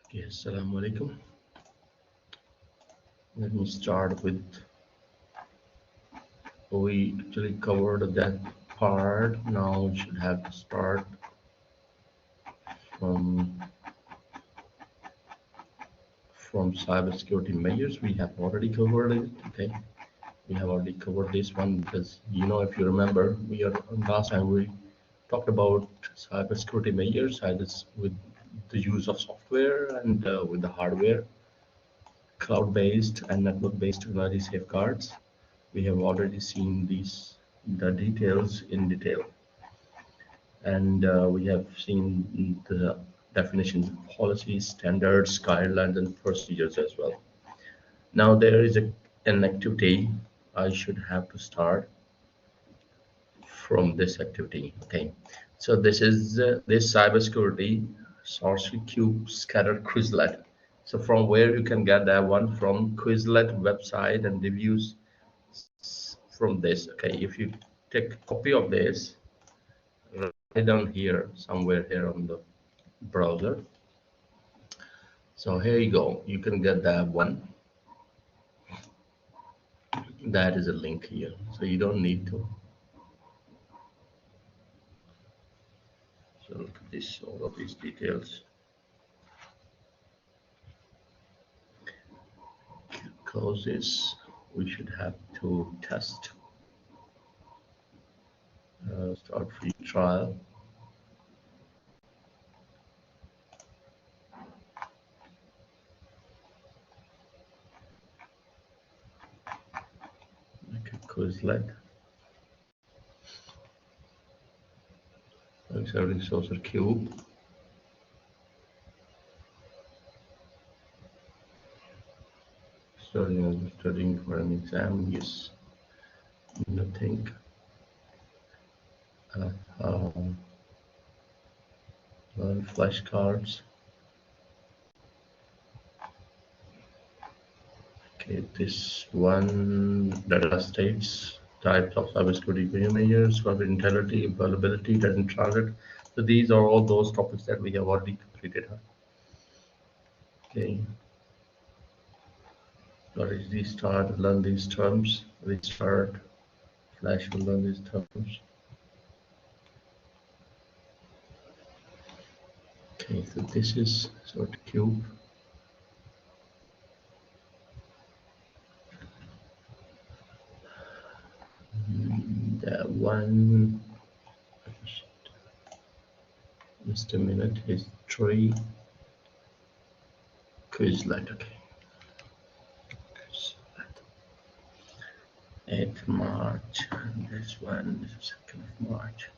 Okay, assalamu alaikum. Let me start with, we actually covered that part. Now we should have to start from cybersecurity measures. We have already covered it. Okay, we have already covered this one because if you remember, last time we talked about cybersecurity measures, either with the use of software and with the hardware, cloud-based and network-based technology safeguards. We have already seen the details in detail, and we have seen the definitions of policies, standards, guidelines, and procedures as well. Now there is an activity. I should have to start from this activity. Okay, so this is this cybersecurity sorcery cube scattered Quizlet. So from where you can get that one? From Quizlet website and reviews from this. Okay, if you take a copy of this, write down here somewhere here on the browser. So here you go, you can get that one. That is a link here, so you don't need to. So look at this, all of these details. Close this. We should have to test. Start free trial. Make a Quizlet. Exerting saucer cube. Studying for an exam. Yes. Nothing. Flashcards. Okay, this one data states types of cybersecurity measures, confidentiality, availability, data in transit. So these are all those topics that we have already completed. Okay. What is restart? Learn these terms. Restart. Flash will learn these terms. Okay, so this is sort of cube. That one. Just a minute. History. Quizlet. Okay. 8th March. And this one is 2nd of March.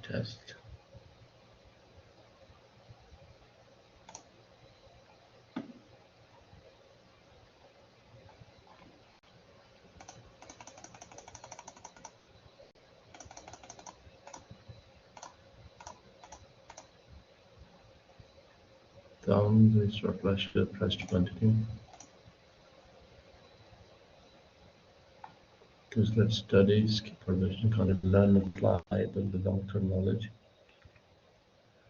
Test. Down this flash press to continue. Quizlet studies, keep preparation, content, learn, apply, build the long-term knowledge.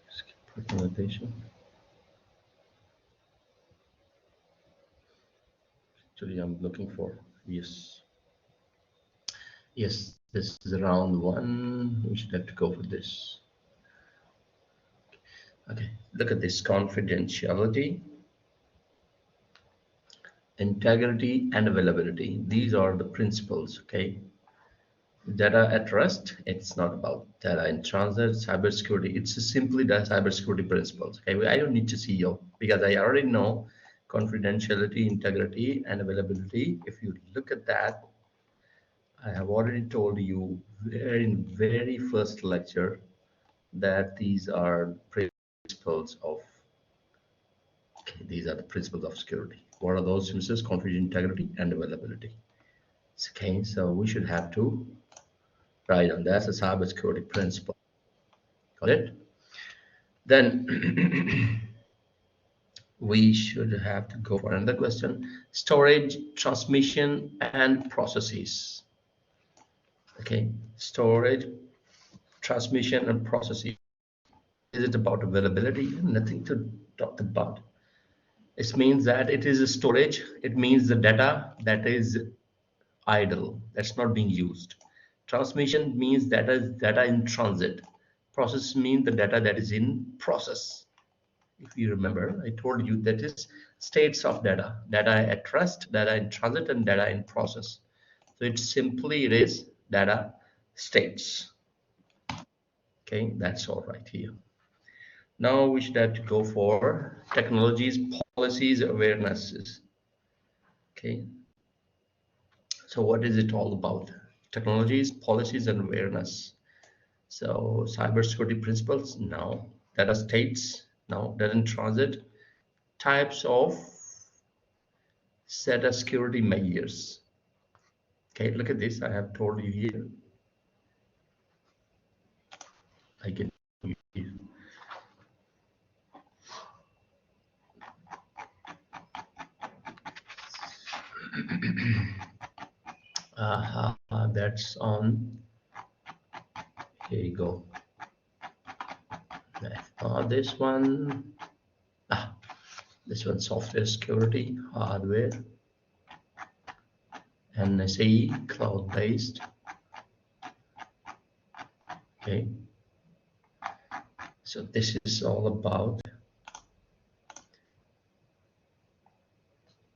Skip personalization. Actually, I'm looking for, yes. Yes, this is round one. We should have to go for this. Okay, look at this: confidentiality, integrity, and availability. These are the principles. Okay, data at rest. It's not about data in transit. Cybersecurity. It's simply the cybersecurity principles. Okay, I don't need to see you because I already know confidentiality, integrity, and availability. If you look at that, I have already told you in very first lecture that these are principles of, okay, these are the principles of security. What are those principles? Confidentiality, integrity, and availability. Okay, so we should have to write on that's a cybersecurity principle. Got it? Then we should have to go for another question. Storage, transmission, and processes. Okay, storage, transmission, and processes. Is it about availability? Nothing to talk about. It means that it is a storage. It means the data that is idle, that's not being used. Transmission means data in transit. Process means the data that is in process. If you remember, I told you that is states of data, data at rest, data in transit, and data in process. So it is data states. Okay, that's all right here. Now we should have to go for technologies, policies, awarenesses. Okay, so what is it all about? Technologies, policies, and awareness. So cybersecurity principles, no. Data states, no. Data in transit, types of data security measures. Okay, look at this. I have told you here. I can. That's on. Here you go. This one. This one software security, hardware, NSE, cloud-based. Okay. So this is all about.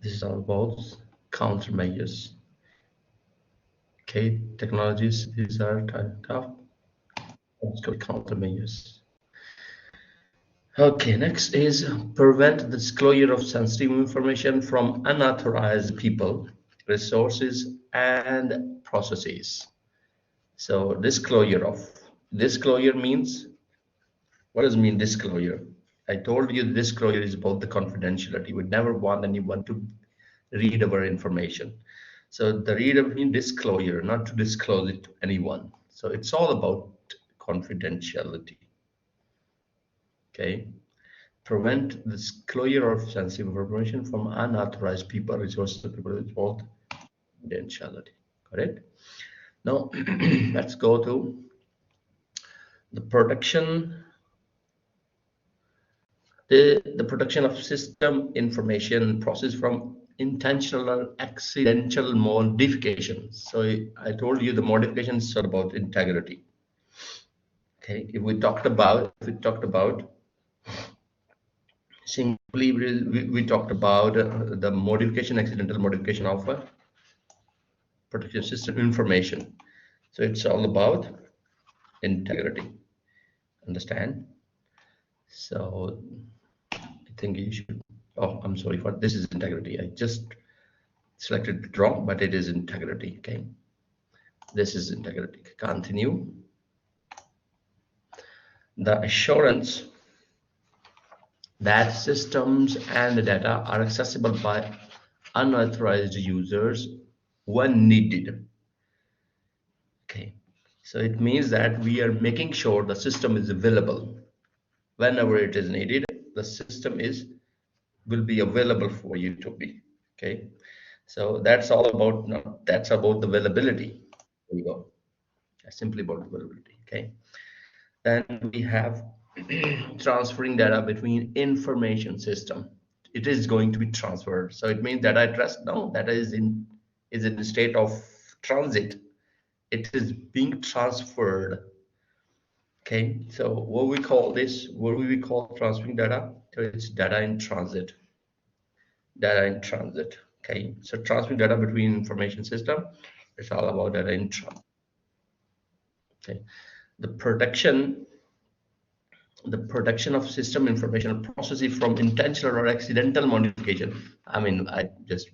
This is all about countermeasures. Okay, technologies. These are typed of countermeasures. Okay, next is prevent the disclosure of sensitive information from unauthorized people, resources, and processes. So disclosure means, what does it mean disclosure? I told you disclosure is about the confidentiality. We never want anyone to read our information. So the reader means disclosure, not to disclose it to anyone. So it's all about confidentiality. Okay. Prevent the disclosure of sensitive information from unauthorized people, resources, people involved, confidentiality. Correct? Now, let's go to the protection. The protection of system information process from intentional or accidental modification. So I told you the modification is sort about integrity. Okay, if we talked about simply we talked about the modification, accidental modification of protection system information. So it's all about integrity. Understand? So I think you should. Oh, I'm sorry for this is integrity. I just selected it wrong, but it is integrity. Okay, this is integrity. Continue. The assurance that systems and data are accessible by unauthorized users when needed. Okay, so it means that we are making sure the system is available whenever it is needed. The system will be available for you to be. Okay, so that's all about. No, that's about the availability. There you go. That's simply about availability. Okay, then we have transferring data between information system. It is going to be transferred. So it means data at rest. No, data is in a state of transit. It is being transferred. Okay, so what we call this? What do we call transferring data? So it's data in transit. Data in transit. Okay, so transferring data between information system. It's all about data in transit. Okay, the protection of system information processes from intentional or accidental modification. I mean, I just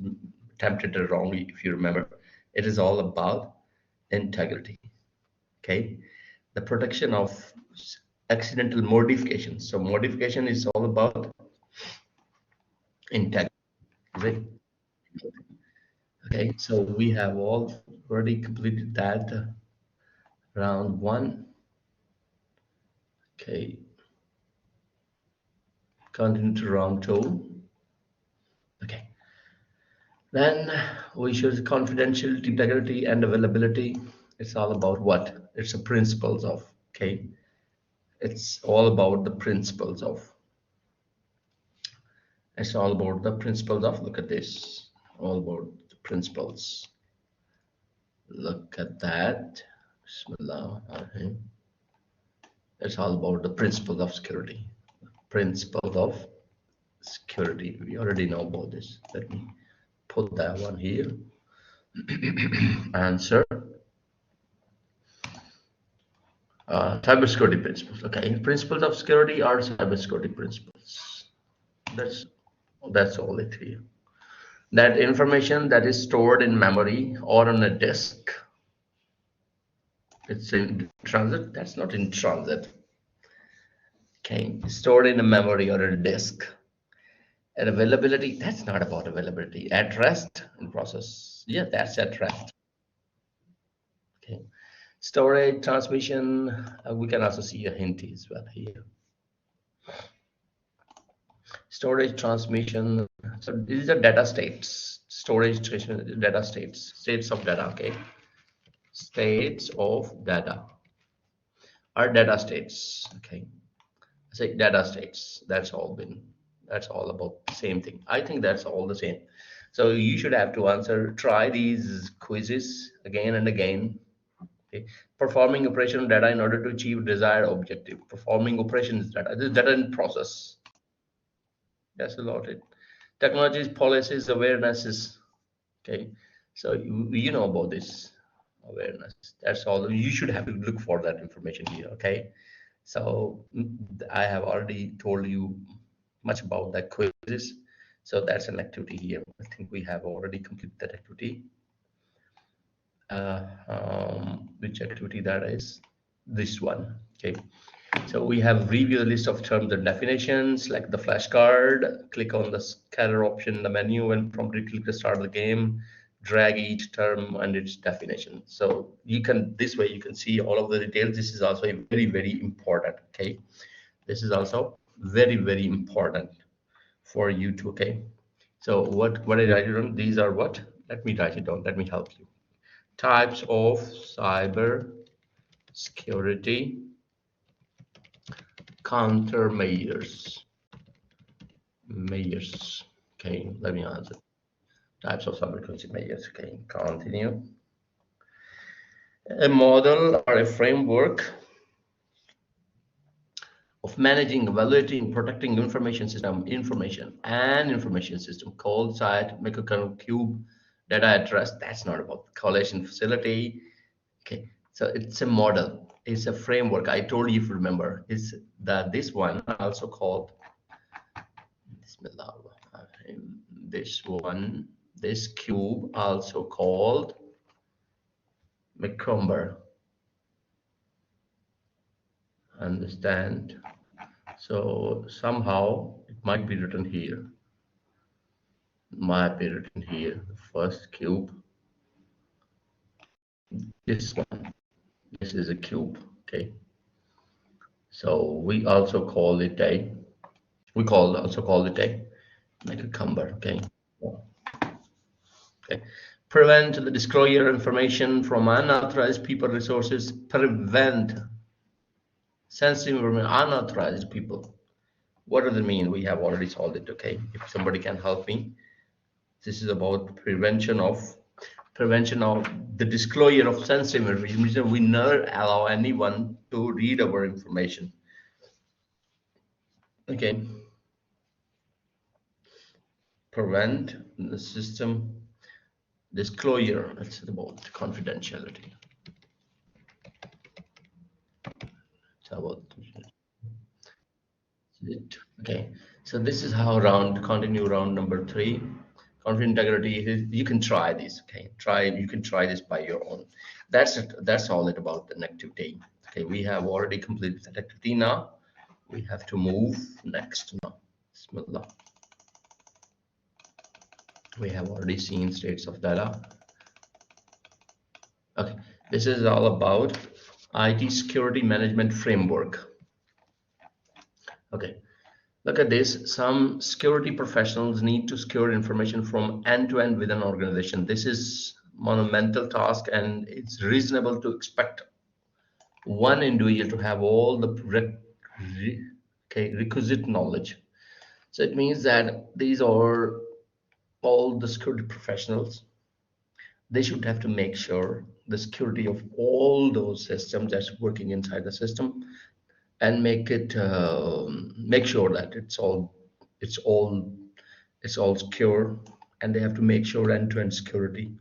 attempted it wrongly, if you remember. It is all about integrity. Okay, the protection of accidental modification. So modification is all about integrity. Right? Okay, so we have already completed that round one. Okay, continue to round two. Then we should confidentiality, integrity, and availability. It's all about what? It's the principles of, okay? It's all about the principles of. It's all about the principles of, look at this, all about the principles. Look at that. Bismillah. It's all about the principles of security. Principles of security. We already know about this. Let me put that one here. Answer. Cybersecurity principles. Okay, principles of security are cybersecurity principles. That's all it here. That information that is stored in memory or on a disk, it's in transit. That's not in transit. Okay, stored in a memory or a disk. And availability, that's not about availability. At rest in process. Yeah, that's at rest. Okay. Storage, transmission, we can also see a hint as well here. Storage, transmission. So these are data states. Storage, transmission, data states. States of data, okay. States of data. Are data states, okay. Say data states. That's all about the same thing. I think that's all the same. So you should have to answer, try these quizzes again and again. Okay. Performing operation data in order to achieve desired objective. Performing operations data. This is data in process. That's about it. Technologies, policies, awarenesses. Okay. So you know about this awareness. That's all. You should have to look for that information here. Okay. So I have already told you much about that quizzes. So that's an activity here. I think we have already completed that activity. Which activity that is? This one. Okay. So we have review the list of terms and definitions, like the flashcard. Click on the scatter option in the menu and promptly click to start the game. Drag each term and its definition. So you can, this way you can see all of the details. This is also very, very important. Okay. This is also very, very important for you to, okay. So what did I write it down? These are what? Let me write it down. Let me help you. Types of cyber security countermeasures. Measures. Okay, let me answer. Types of cyber security measures. Okay, continue. A model or a framework of managing, evaluating, protecting information system called site, microkernel, cube, data at rest. That's not about the collation facility. Okay, so it's a model, it's a framework. I told you, if you remember, is that this one also called this cube also called McCumber. Understand? So somehow it might be written here. Might be written here. The first cube. This one. This is a cube. Okay. So we also call it a. Also call it a McCumber. Okay. Okay. Prevent the disclosure information from unauthorized people resources. Prevent sensitive information, unauthorized people. What does it mean? We have already solved it. Okay. If somebody can help me, this is about prevention of the disclosure of sensitive information. We never allow anyone to read our information. Okay. Prevent the system disclosure. It's about confidentiality. It's about it. Okay. So this is how continue round number 3. Confident integrity. You can try this. Okay. You can try this by your own. That's it. That's all it about an activity. Okay. We have already completed that activity. Now we have to move next now. Bismillah. We have already seen states of data. Okay, this is all about IT security management framework. Okay, Look at this. Some security professionals need to secure information from end to end within an organization. This is monumental task, and it's reasonable to expect one individual to have all the requisite knowledge. So it means that these are all the security professionals. They should have to make sure the security of all those systems that's working inside the system, and make sure that it's all it's all secure. And they have to make sure end-to-end security,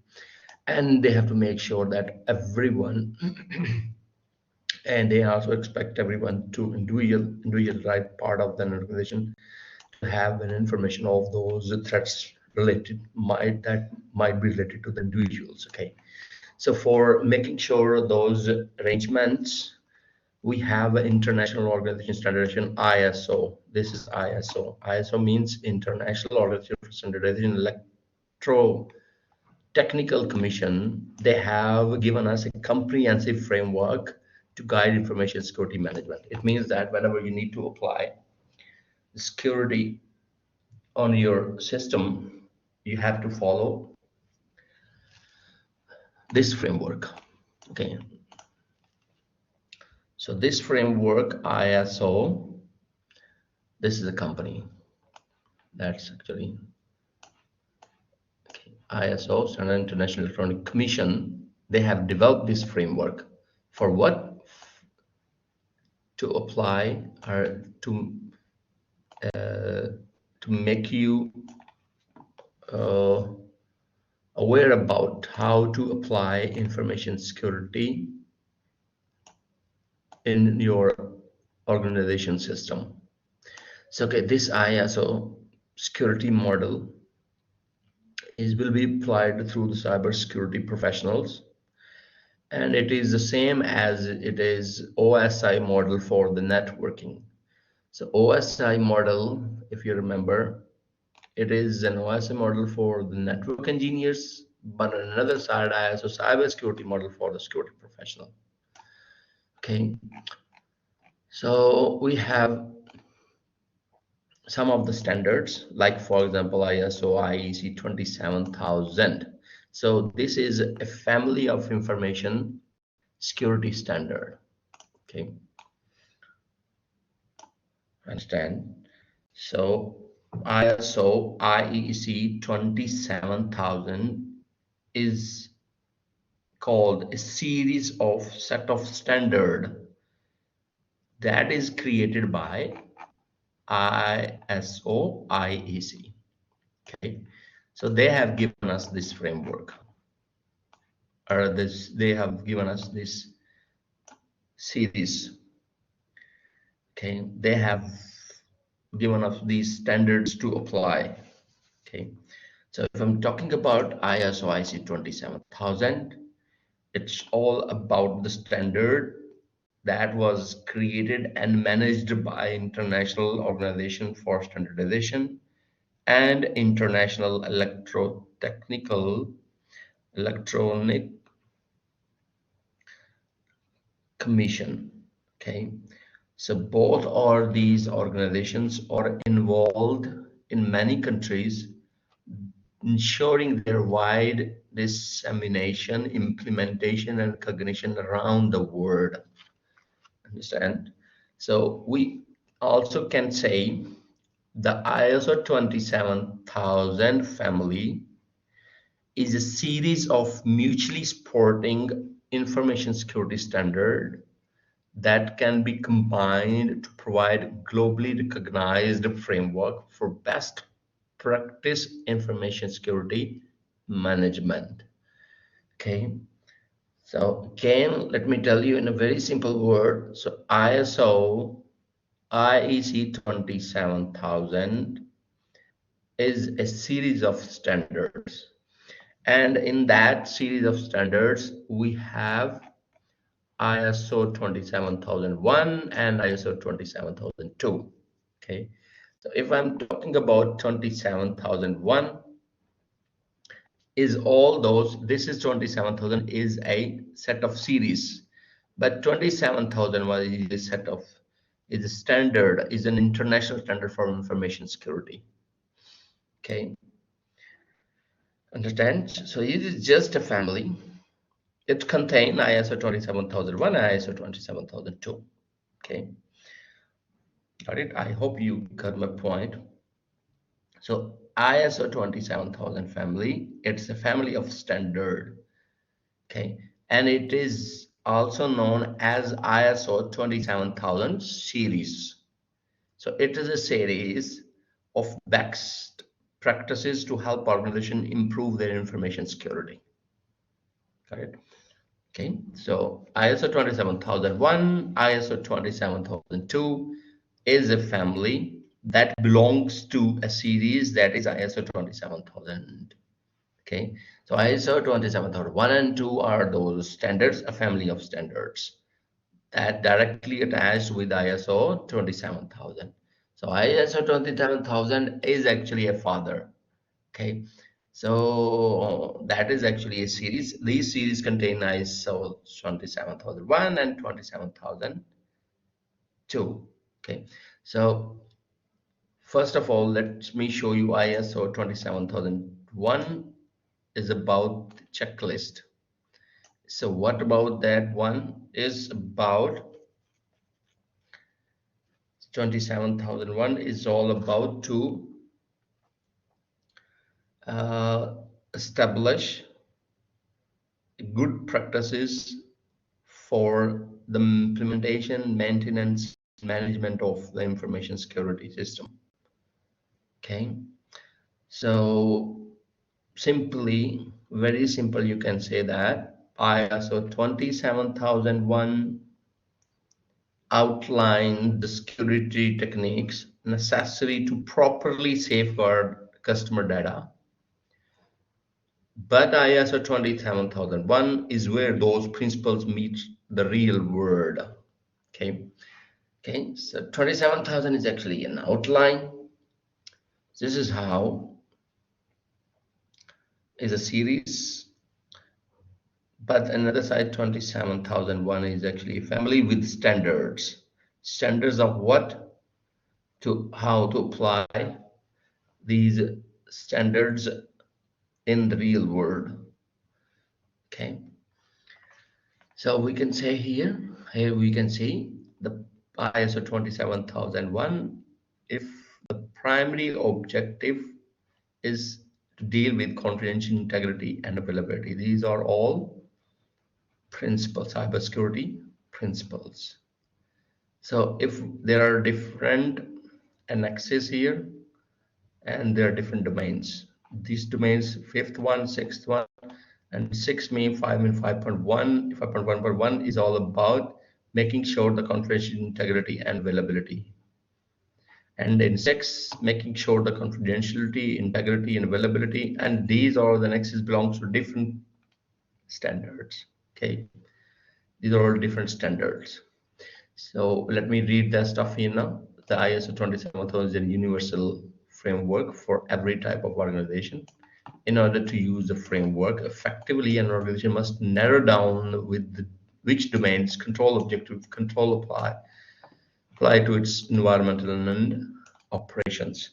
and they have to make sure that everyone and they also expect everyone to individual right part of the organization to have an information of those threats related might be related to the individuals. Okay, so for making sure those arrangements, we have an international organization standardization, ISO. This is ISO. ISO means International Organization for Standardization Electro Technical Commission. They have given us a comprehensive framework to guide information security management. It means that whenever you need to apply security on your system, you have to follow this framework. Okay, so this framework, ISO, this is a company that's actually ISO, Standard International Electronic Commission. They have developed this framework for what? To apply or to make you aware about how to apply information security in your organization system. So okay, this ISO security model will be applied through the cybersecurity professionals, and it is the same as it is OSI model for the networking. So OSI model, if you remember, it is an OSI model for the network engineers, but on another side, ISO cybersecurity model for the security professional. Okay, so we have some of the standards, like for example, ISO IEC 27000. So this is a family of information security standard. Okay, understand? So ISO IEC 27000 is called a series of set of standard that is created by ISO IEC. Okay, so they have given us this framework, or they have given us this series. Okay, they have given us these standards to apply. Okay, so if I'm talking about ISO IEC 27000, it's all about the standard that was created and managed by International Organization for Standardization and International Electronic Commission. Okay, so both are these organizations are involved in many countries, ensuring their wide dissemination, implementation, and recognition around the world. Understand? So we also can say the ISO 27000 family is a series of mutually supporting information security standard that can be combined to provide globally recognized framework for best practice information security management. Okay, so again, let me tell you in a very simple word. So ISO IEC 27000 is a series of standards, and in that series of standards we have ISO 27001 and ISO 27002. Okay, so if I'm talking about 27001, is all those, this is 27000 is a set of series, but 27001 is a set of is a standard, is an international standard for information security. Okay, understand? So it is just a family. It contains ISO 27001 and ISO 27002. Okay, got it? I hope you got my point. So ISO 27000 family, it's a family of standard. Okay, and it is also known as ISO 27000 series. So it is a series of best practices to help organizations improve their information security. Got it? Okay, so ISO 27001, ISO 27002 is a family that belongs to a series that is ISO 27000. Okay, so ISO 27001 and 2 are those standards, a family of standards that directly attached with ISO 27000. So ISO 27000 is actually a father. Okay, so that is actually a series. These series contain ISO 27001 and 27002. Okay, so first of all, let me show you ISO 27001 is about the checklist. So what about that one is about 27001 is all about to establish good practices for the implementation, maintenance, management of the information security system. Okay, so simply, very simple, you can say that ISO 27001 outline the security techniques necessary to properly safeguard customer data. But ISO 27001 is where those principles meet the real world. Okay. Okay. So 27,000 is actually an outline. This is how is a series. But another side 27,001 is actually a family with standards. Standards of what? To how to apply these standards in the real world. Okay, so we can say here we can see the ISO 27001, if the primary objective is to deal with confidential integrity and availability. These are all principles, cybersecurity principles. So if there are different annexes here and there are different domains, these domains, fifth one, sixth one, and 6 mean 5 mean 5.1, 5.1.1 is all about making sure the confidential integrity and availability. And in 6, making sure the confidentiality, integrity, and availability, and these are the nexus belongs to different standards. Okay, these are all different standards. So let me read that stuff here now. The ISO 27000 is a universal framework for every type of organization. In order to use the framework effectively, an organization must narrow down which domains control objective control apply to its environmental and operations.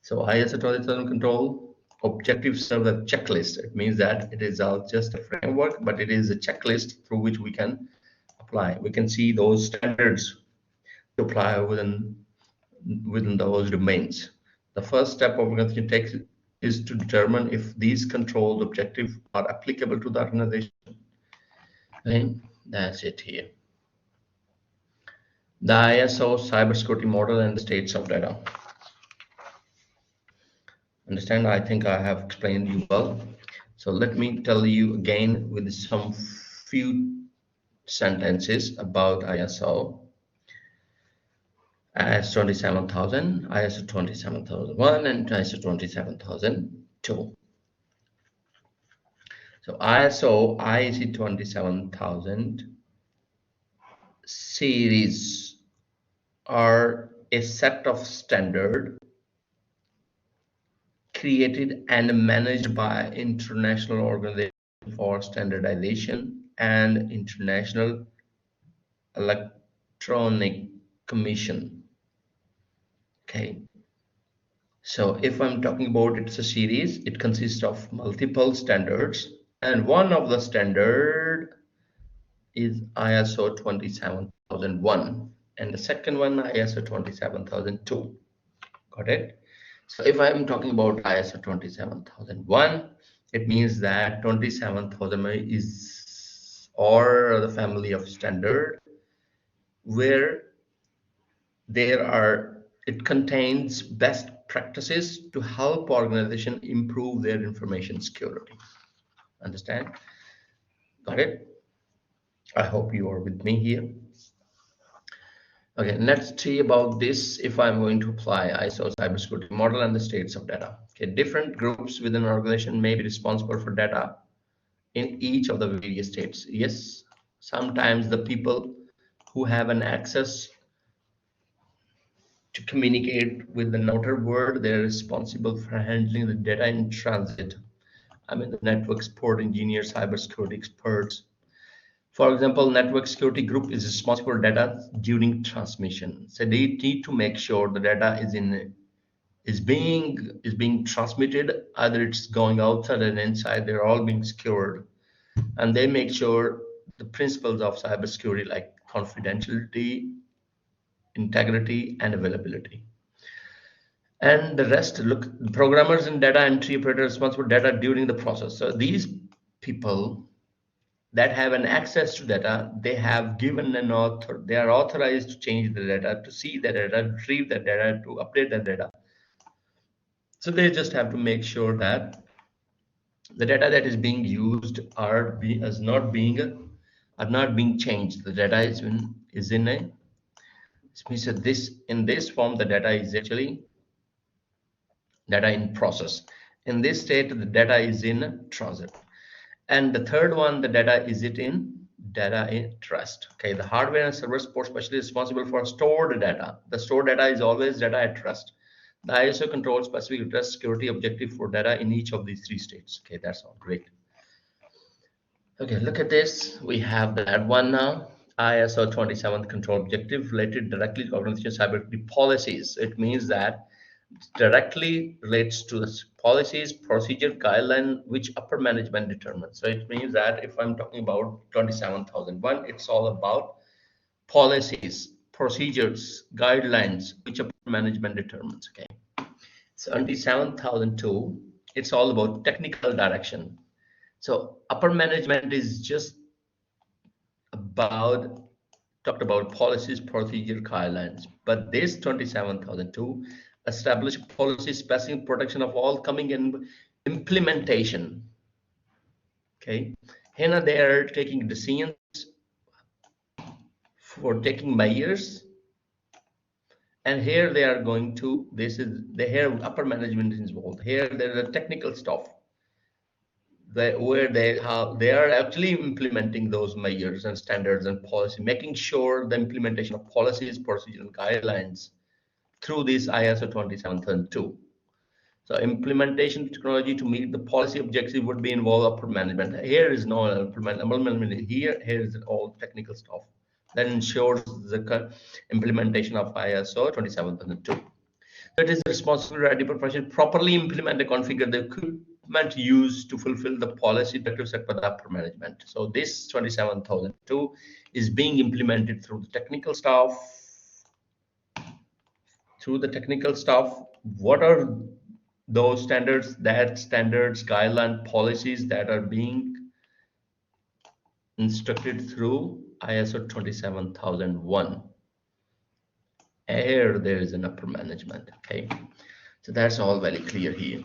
So ISO 20000 control objectives serve as a checklist. It means that it is just a framework, but it is a checklist through which we can apply. We can see those standards to apply within those domains. The first step organization takes is to determine if these controlled objectives are applicable to the organization. Okay, that's it here. The ISO cybersecurity model and the states of data. Understand? I think I have explained you well. So let me tell you again with some few sentences about ISO. ISO 27000, ISO 27001, and ISO 27002. So ISO IEC 27000 series are a set of standards created and managed by international organization for standardization and international electronic commission. Okay, so if I'm talking about it's a series, it consists of multiple standards, and one of the standard is ISO 27001, and the second one ISO 27002. Got it? So if I'm talking about ISO 27001, it means that 27000 is or the family of standard where it contains best practices to help organization improve their information security. Understand? Got it? I hope you are with me here. Okay, let's see about this. If I'm going to apply ISO cybersecurity model and the states of data. Okay, different groups within an organization may be responsible for data in each of the various states. Yes, sometimes the people who have an access to communicate with the outer world, they're responsible for handling the data in transit. I mean, the network support engineers, cybersecurity experts. For example, network security group is responsible for data during transmission. So they need to make sure the data is being transmitted, either it's going outside and inside, they're all being secured. And they make sure the principles of cybersecurity like confidentiality, integrity, and availability. And the rest, look, programmers and data entry operators responsible for data during the process. So these people that have an access to data, they have given an author, they are authorized to change the data, to see the data, retrieve the data, to update the data. So they just have to make sure that the data that is being used are not being changed. The data is in a, so this in this form, the data is actually data in process. In this state, the data is in transit. And the third one, the data is data in rest. Okay, the hardware and server support specialist is responsible for stored data. The stored data is always data at rest. The ISO controls specific rest security objective for data in each of these three states. Okay, that's all great. Okay, look at this. We have that one now. ISO 27th control objective related directly to organization cybersecurity policies. It means that directly relates to the policies, procedure, guideline, which upper management determines. So it means that if I'm talking about 27001, it's all about policies, procedures, guidelines, which upper management determines. Okay. So 27002, it's all about technical direction. So upper management is just talked about policies, procedure, guidelines. But this 27002 establish policy specific protection of all coming in implementation. Okay, here they are taking decisions for taking measures, and here they are going to, here upper management is involved. Here there is a technical stuff where they are actually implementing those measures and standards and policy, making sure the implementation of policies, procedures, and guidelines through this ISO 27002. So implementation technology to meet the policy objective would be involved upper management. Here is no upper management. Here is all technical stuff that ensures the implementation of ISO 27002. So it is the responsibility of professional properly implement and configure the equipment used to fulfill the policy objectives set by the upper management. So this 27002 is being implemented through the technical staff. What are those standards, guideline policies that are being instructed through ISO 27001? Here there is an upper management. Okay, so that's all very clear here.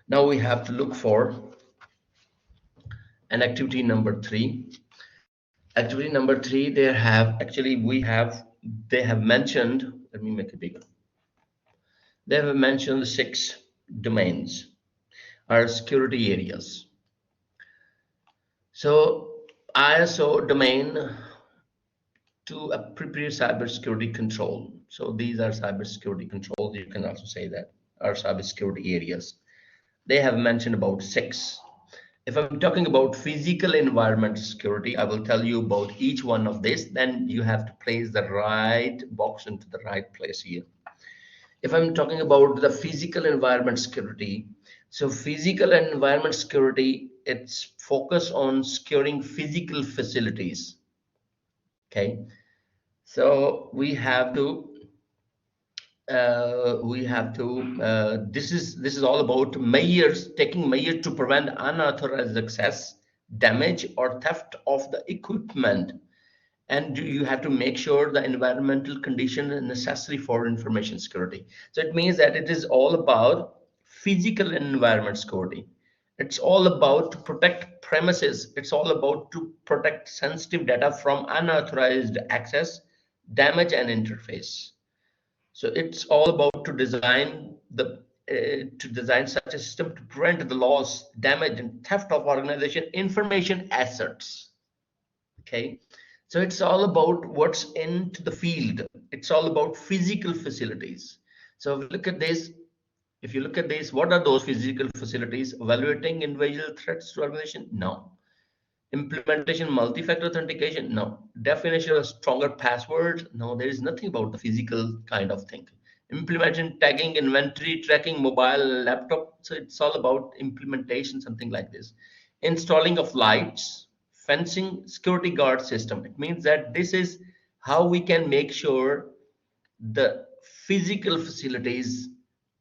Now we have to look for an activity number 3. Activity number 3, they have mentioned, let me make it bigger. They have mentioned 6 domains or security areas. So ISO domain to appropriate cybersecurity control. So these are cybersecurity controls. You can also say that are cybersecurity areas. They have mentioned about 6. If I'm talking about physical environment security, I will tell you about each one of this. Then you have to place the right box into the right place here. If I'm talking about the physical environment security, so physical and environment security, it's focus on securing physical facilities. Okay, so this is all about measures, taking measures to prevent unauthorized access, damage, or theft of the equipment. And you have to make sure the environmental condition is necessary for information security. So it means that it is all about physical and environment security. It's all about to protect premises. It's all about to protect sensitive data from unauthorized access, damage, and interface. So it's all about to design such a system to prevent the loss, damage, and theft of organization information assets. Okay, so it's all about what's into the field. It's all about physical facilities. So if you look at this, what are those physical facilities? Evaluating individual threats to organization? No. Implementation multi-factor authentication? No. Definition of stronger passwords? No, there is nothing about the physical kind of thing. Implementation tagging, inventory tracking, mobile, laptop. So it's all about implementation, something like this. Installing of lights, fencing, security guard system. It means that this is how we can make sure the physical facilities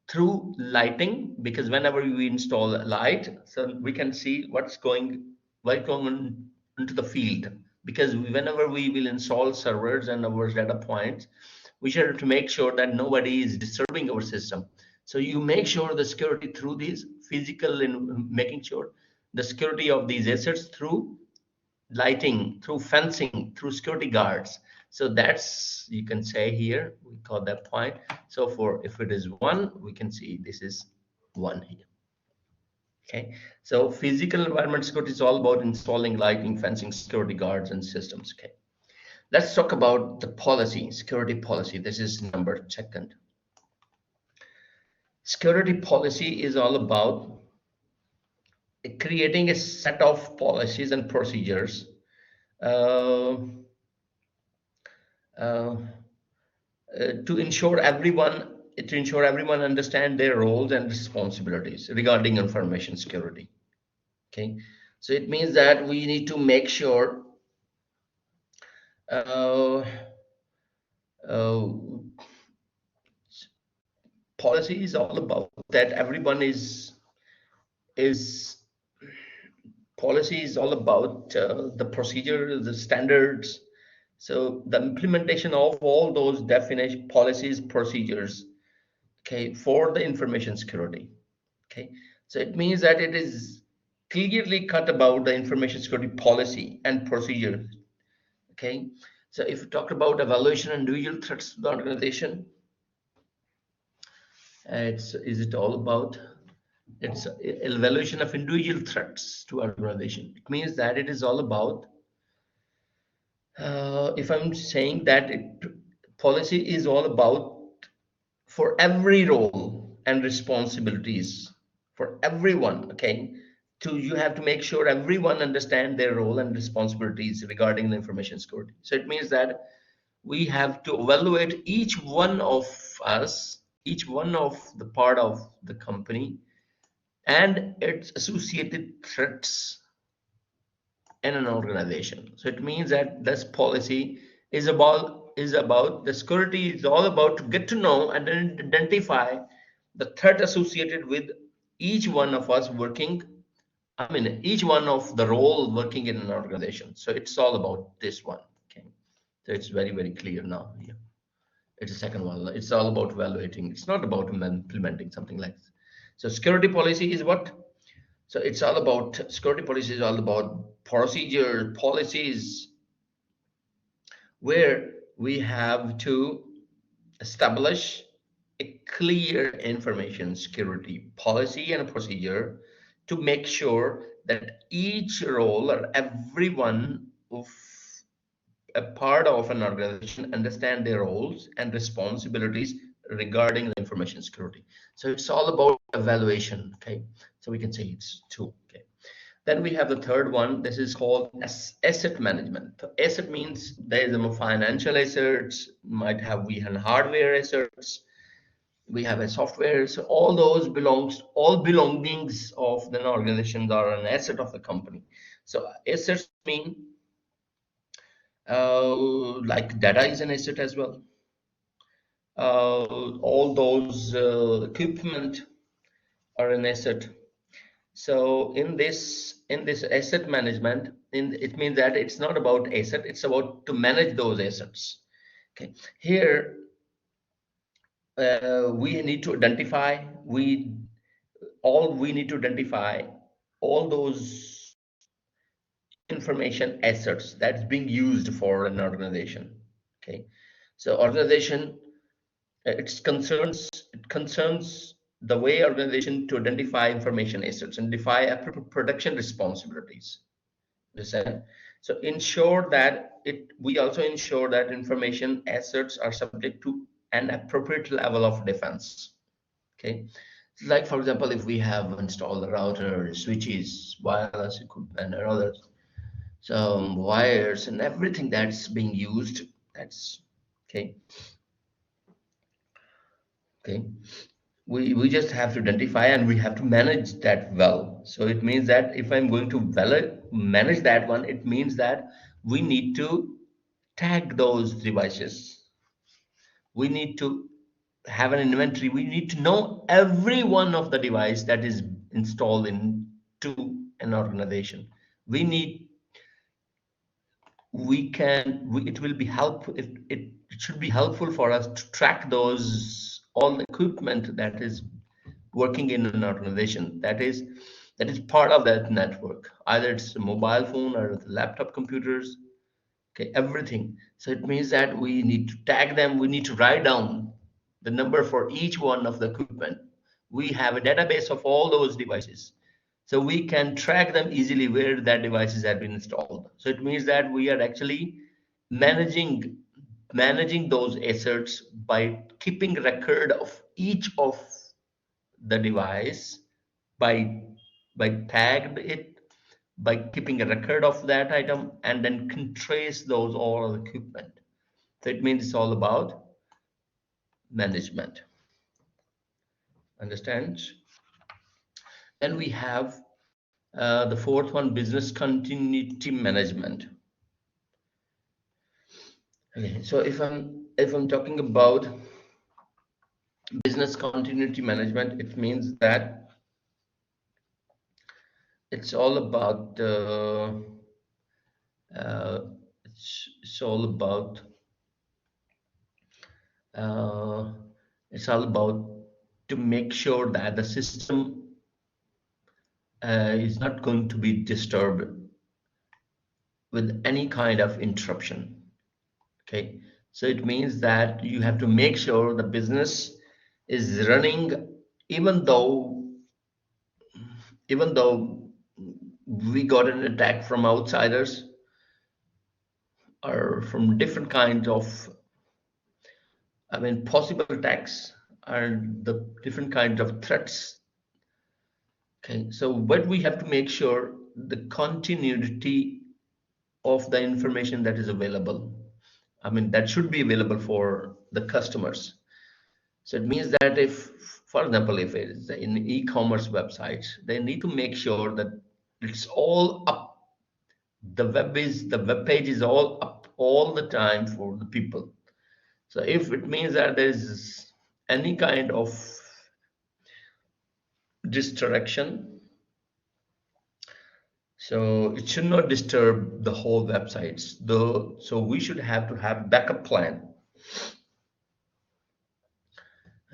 through lighting, because whenever we install a light, so we can see what's going on into the field. Because whenever we will install servers and our data points, we should have to make sure that nobody is disturbing our system. So you make sure the security through these physical and making sure the security of these assets through lighting, through fencing, through security guards. So that's, you can say here, we call that point. So for if it is one, we can see this is one here. Okay, so physical environment security is all about installing lighting, fencing, security guards, and systems. Okay, let's talk about the policy, security policy. This is number second. Security policy is all about creating a set of policies and procedures uh, uh, to ensure everyone understand their roles and responsibilities regarding information security. Okay, so it means that we need to make sure uh, uh, policy is all about that everyone is policy is all about the procedure, the standards. So the implementation of all those definition policies, procedures, okay, for the information security. Okay, so it means that it is clearly cut about the information security policy and procedure. Okay, so if we talk about evaluation and individual threats to the organization, it's is it all about it's evaluation of individual threats to organization. It means that it is all about if I'm saying that policy is all about for every role and responsibilities for everyone. Okay, to you have to make sure everyone understand their role and responsibilities regarding the information security. So it means that we have to evaluate each one of us, each one of the part of the company and its associated threats in an organization. So it means that this policy is about the security is all about to get to know and then identify the threat associated with each one of us working. I mean, each one of the role working in an organization. So it's all about this one. Okay, so it's very clear now. Yeah, it's the second one. It's all about evaluating. It's not about implementing something like this. So security policy is what? So it's all about security policy is all about procedure policies where we have to establish a clear information security policy and a procedure to make sure that each role or everyone of a part of an organization understand their roles and responsibilities regarding the information security. So it's all about evaluation. Okay, so we can say it's two. Okay, Then we have the third one. This is called asset management. So asset means there is a financial assets, might have we have hardware assets, we have a software. So all those all belongings of the organizations are an asset of the company. So assets mean like data is an asset as well. All those equipment are an asset. So in this asset management, it means that it's not about asset, it's about to manage those assets. Okay, here we need to identify we need to identify all those information assets that's being used for an organization. Okay, so organization, it concerns the way organization to identify information assets and define production responsibilities. Understand? So ensure that we also ensure that information assets are subject to an appropriate level of defense. Okay, like for example, if we have installed the router, switches, wireless equipment, and others, some wires and everything that's being used, that's okay. Okay, we just have to identify and we have to manage that well. So it means that if I'm going to well manage that one, it means that we need to tag those devices. We need to have an inventory. We need to know every one of the device that is installed into an organization. We need it will be helpful, it should be helpful for us to track those all the equipment that is working in an organization, that is part of that network, either it's a mobile phone or the laptop computers. Okay, everything. So it means that we need to tag them, we need to write down the number for each one of the equipment. We have a database of all those devices, so we can track them easily where that devices have been installed. So it means that we are actually managing managing those assets by keeping record of each of the device, by tagged it, by keeping a record of that item, and then can trace those all equipment. So it means it's all about management. Understand? Then we have the fourth one, business continuity management. Okay, so if I'm talking about business continuity management, it means that it's all about uh, it's all about uh, it's all about to make sure that the system is not going to be disturbed with any kind of interruption. Okay, so it means that you have to make sure the business is running, even though even though we got an attack from outsiders or from different kinds of, I mean, possible attacks are the different kinds of threats. Okay, so but we have to make sure the continuity of the information that is available. I mean, that should be available for the customers. So it means that if, for example, if it is in e-commerce websites, they need to make sure that it's all up. The web page is all up all the time for the people. So if it means that there is any kind of distraction, so it should not disturb the whole websites. Though, so we should have to have backup plan.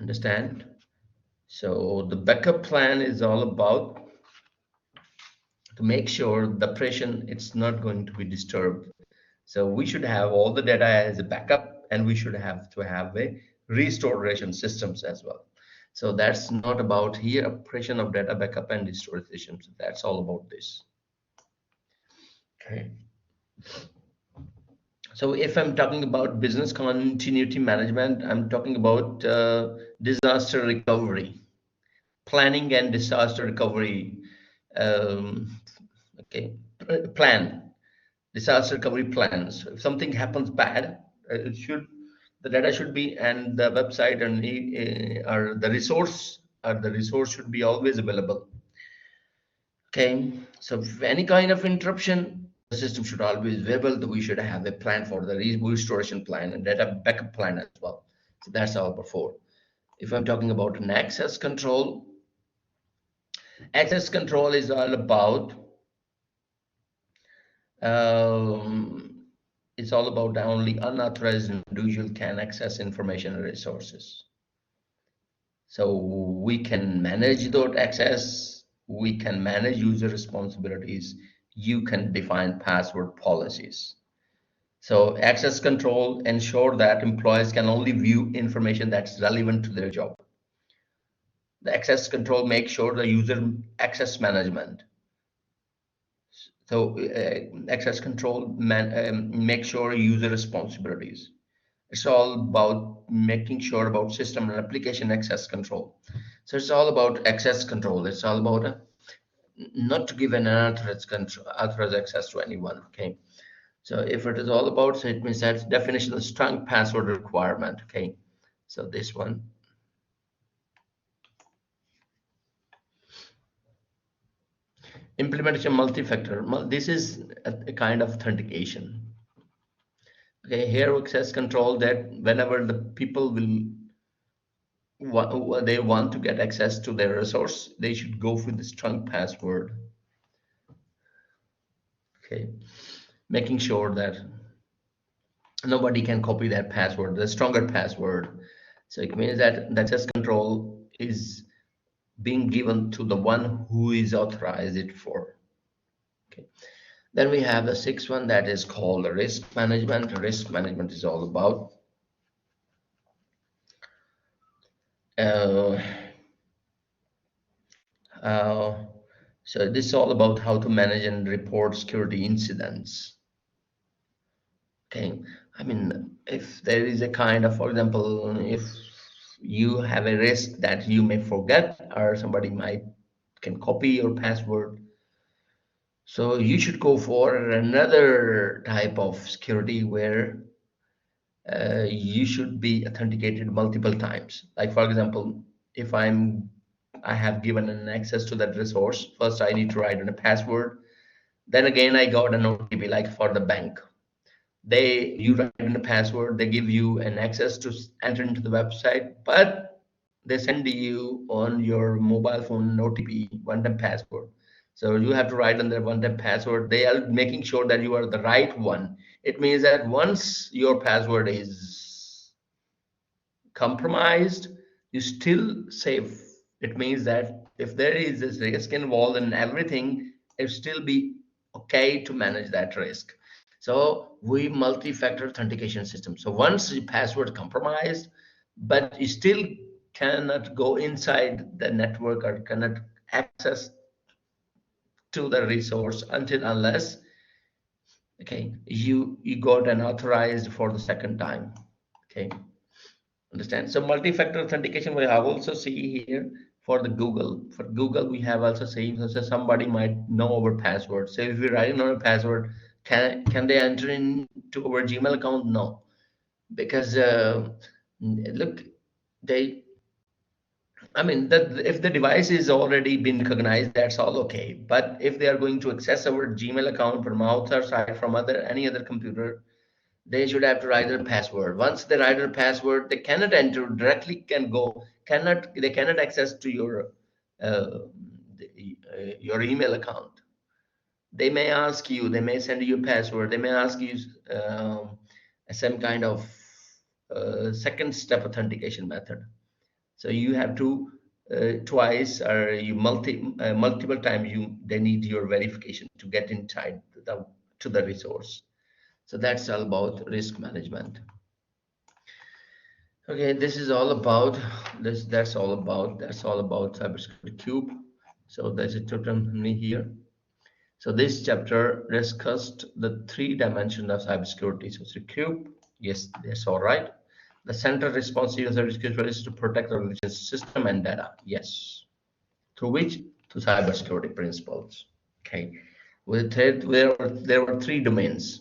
Understand? So the backup plan is all about to make sure the operation it's not going to be disturbed. So we should have all the data as a backup, and we should have to have a restoration systems as well. So that's not about here operation of data backup and restoration systems. That's all about this. Okay. So if I'm talking about business continuity management, I'm talking about disaster recovery, planning and disaster recovery. Um, Okay, plan, disaster recovery plans. If something happens bad, it should the data should be and the website and or the resource should be always available. Okay, so if any kind of interruption, the system should always be available. We should have a plan for the restoration plan and data backup plan as well. So that's all before. If I'm talking about an access control is all about um, it's all about only unauthorized individual can access information and resources. So we can manage that access, we can manage user responsibilities, you can define password policies. So access control ensure that employees can only view information that's relevant to their job. The access control makes sure the user access management. So access control make sure user responsibilities. It's all about making sure about system and application access control. So it's all about access control. It's all about not to give an unauthorized access to anyone. Okay. So if it is all about, so it means that definition of strong password requirement. Okay. So this one. Implementation multi-factor. This is a kind of authentication. Okay, here access control that whenever the people they want to get access to their resource, they should go for the strong password. Okay, making sure that nobody can copy that password, the stronger password. So it means that the access control is being given to the one who is authorized it for. Okay. Then we have the sixth one that is called risk management. Risk management is all about uh, uh, so this is all about how to manage and report security incidents. Okay, I mean, if there is a kind of, for example, if you have a risk that you may forget or somebody might can copy your password, so you should go for another type of security where you should be authenticated multiple times. Like for example, if I have given an access to that resource, first I need to write in a password. Then again, I got an OTP like for the bank. You write in a password, they give you an access to enter into the website, but they send you on your mobile phone an OTP, one-time password. So you have to write on their one-time password. They are making sure that you are the right one. It means that once your password is compromised, you still safe. It means that if there is this risk involved in everything, it still be okay to manage that risk. So we multi-factor authentication system. So once the password compromised, but you still cannot go inside the network or cannot access to the resource until unless okay you got an authorized for the second time. Okay. Understand? So multi-factor authentication we have also see here for the Google. For Google, we have also seen so somebody might know our password. So if we write in our password, can they enter into our Gmail account? No, because look, they. I mean, that if the device is already been recognized, that's all okay. But if they are going to access our Gmail account from outside from any other computer, they should have to write their password. Once they write their password, they cannot enter directly. They cannot access to uh, your email account. They may ask you. They may send you a password. They may ask you some kind of second step authentication method. So you have to twice or multiple times they need your verification to get inside to the resource. So that's all about risk management. Okay, this is all about this. That's all about cybersecurity cube. So there's a total me here. So this chapter discussed the three dimensions of cybersecurity. So it's a cube. Yes, that's all right. The central responsibility of cybersecurity is to protect the religious system and data. Yes. Through which? To cybersecurity principles. Okay. With threat, there were three domains.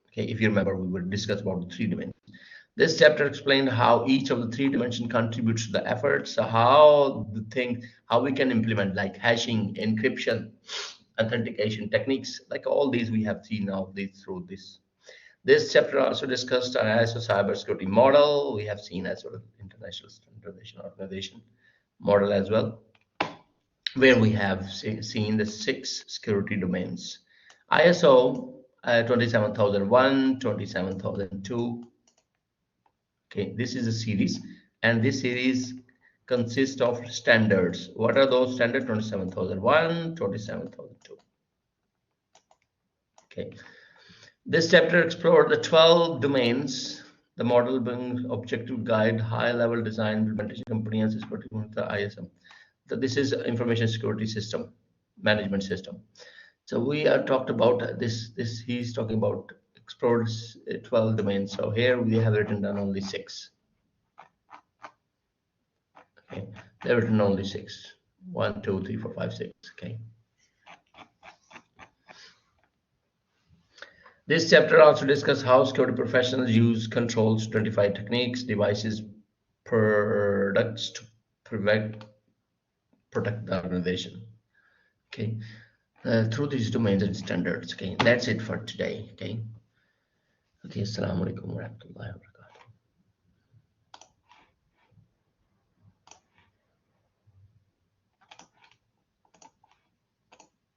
Okay, if you remember, we will discuss about the three domains. This chapter explained how each of the three dimensions contributes to the effort. So how we can implement like hashing, encryption, authentication techniques, like all these we have seen now through this. This chapter also discussed an ISO cybersecurity model. We have seen as sort of international standardization organization model as well, where we have seen the 6 security domains. ISO 27001, 27002. Okay, this is a series, and this series consists of standards. What are those standards? 27001, 27002. Okay, this chapter explored the 12 domains. The model brings objective guide, high-level design, implementation, compliance, security, the ISM. So this is information security system, management system. So we are talked about this he's talking about explored 12 domains. So here we have written down only 6. Okay, they've written only 6. 1, 2, 3, 4, 5, 6. Okay. This chapter also discusses how security professionals use controls to identify techniques, devices, products to protect the organization. Okay, through these domains and standards. Okay, that's it for today. Okay. Okay. Assalamu alaikum warahmatullahi wabarakatuh.